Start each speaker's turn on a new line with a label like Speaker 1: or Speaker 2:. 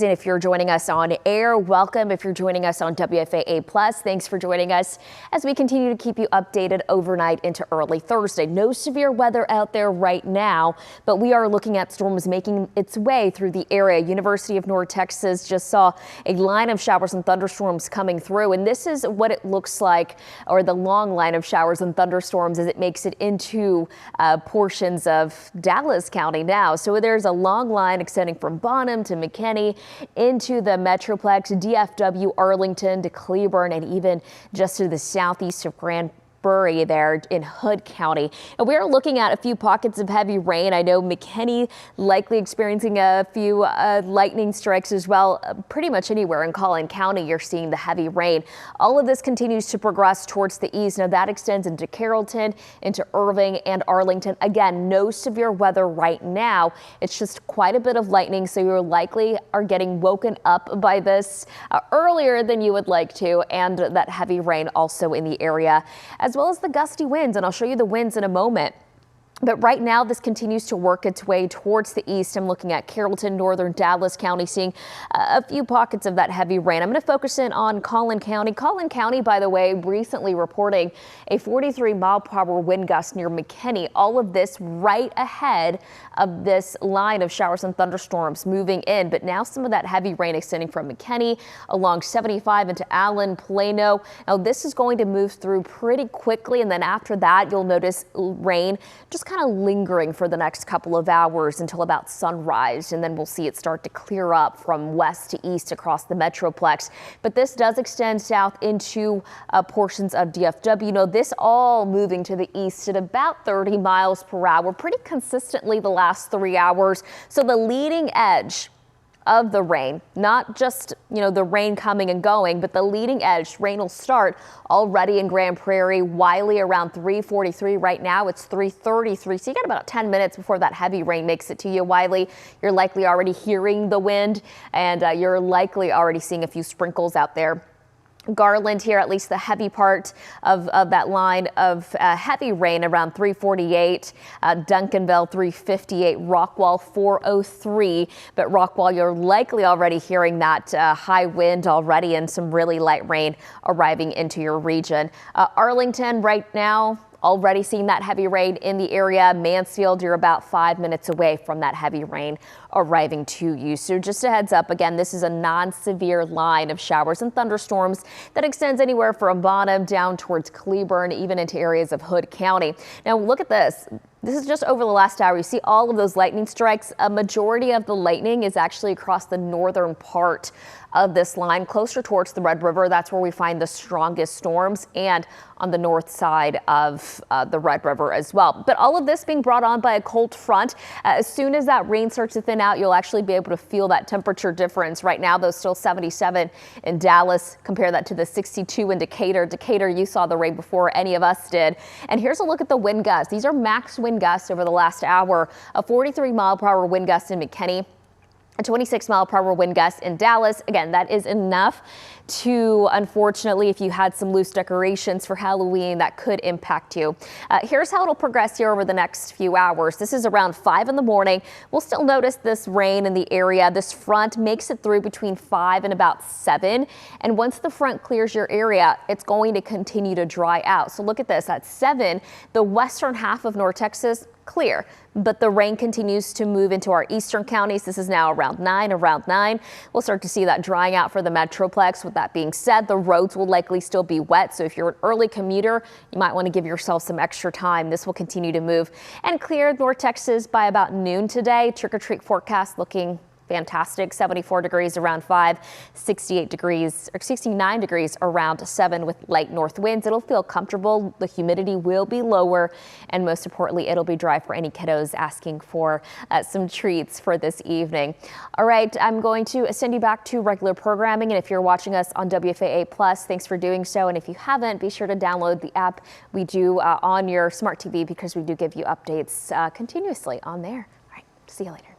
Speaker 1: And if you're joining us on air, welcome. If you're joining us on WFAA Plus, thanks for joining us as we continue to keep you updated overnight into early Thursday. No severe weather out there right now, but we are looking at storms making its way through the area. University of North Texas just saw a line of showers and thunderstorms coming through, and this is what it looks like, or the long line of showers and thunderstorms as it makes it into portions of Dallas County now. So there's a long line extending from Bonham to McKinney into the Metroplex, DFW, Arlington to Cleburne, and even just to the southeast of Grand Prairie there in Hood County. And we are looking at a few pockets of heavy rain. I know McKinney likely experiencing a few lightning strikes as well. Pretty much anywhere in Collin County you're seeing the heavy rain. All of this continues to progress towards the east. Now that extends into Carrollton, into Irving and Arlington. Again, no severe weather right now. It's just quite a bit of lightning, so you likely are getting woken up by this earlier than you would like to, and that heavy rain also in the area, as well as the gusty winds, and I'll show you the winds in a moment. But right now, this continues to work its way towards the east. I'm looking at Carrollton, northern Dallas County, seeing a few pockets of that heavy rain. I'm going to focus in on Collin County. Collin County, by the way, recently reporting a 43-mile-per-hour wind gust near McKinney. All of this right ahead of this line of showers and thunderstorms moving in. But now some of that heavy rain extending from McKinney along 75 into Allen, Plano. Now this is going to move through pretty quickly, and then after that, you'll notice rain just kind of lingering for the next couple of hours until about sunrise, and then we'll see it start to clear up from west to east across the Metroplex. But this does extend south into portions of DFW. You know, this all moving to the east at about 30 miles per hour pretty consistently the last 3 hours. So the leading edge of the rain, not just, you know, the rain coming and going, but the leading edge rain will start already in Grand Prairie, Wiley around 3:43 right now. It's 3:33, so you got about 10 minutes before that heavy rain makes it to you. Wiley, you're likely already hearing the wind, and you're likely already seeing a few sprinkles out there. Garland here, at least the heavy part of that line of heavy rain around 3:48, Duncanville 3:58, Rockwall 4:03, but Rockwall, you're likely already hearing that high wind already and some really light rain arriving into your region. Arlington right now, already seeing that heavy rain in the area. Mansfield, you're about 5 minutes away from that heavy rain arriving to you. So just a heads up, again, this is a non-severe line of showers and thunderstorms that extends anywhere from Bonham down towards Cleburne, even into areas of Hood County. Now look at this. This is just over the last hour. You see all of those lightning strikes. A majority of the lightning is actually across the northern part of this line, closer towards the Red River. That's where we find the strongest storms, and on the north side of the Red River as well. But all of this being brought on by a cold front. As soon as that rain starts to thin out, you'll actually be able to feel that temperature difference. Right now, though, still 77 in Dallas. Compare that to the 62 in Decatur. Decatur, you saw the rain before any of us did. And here's a look at the wind gusts. These are max wind gusts over the last hour. A 43-mile-per-hour wind gust in McKinney, a 26-mile-per-hour wind gust in Dallas. Again, that is enough to, unfortunately, if you had some loose decorations for Halloween, that could impact you. Here's how it'll progress here over the next few hours. This is around 5 in the morning. We'll still notice this rain in the area. This front makes it through between 5 and about 7. And once the front clears your area, it's going to continue to dry out. So look at this. At 7, the western half of North Texas, clear, but the rain continues to move into our eastern counties. This is now around 9. We'll start to see that drying out for the Metroplex. With that being said, the roads will likely still be wet, so if you're an early commuter, you might want to give yourself some extra time. This will continue to move and clear North Texas by about noon today. Trick-or-treat forecast looking fantastic. 74 degrees around 5, 68 degrees or 69 degrees around 7 with light north winds. It'll feel comfortable. The humidity will be lower, and most importantly, it'll be dry for any kiddos asking for some treats for this evening. All right, I'm going to send you back to regular programming, and if you're watching us on WFAA Plus, thanks for doing so. And if you haven't, be sure to download the app we do on your smart TV, because we do give you updates continuously on there. All right, see you later.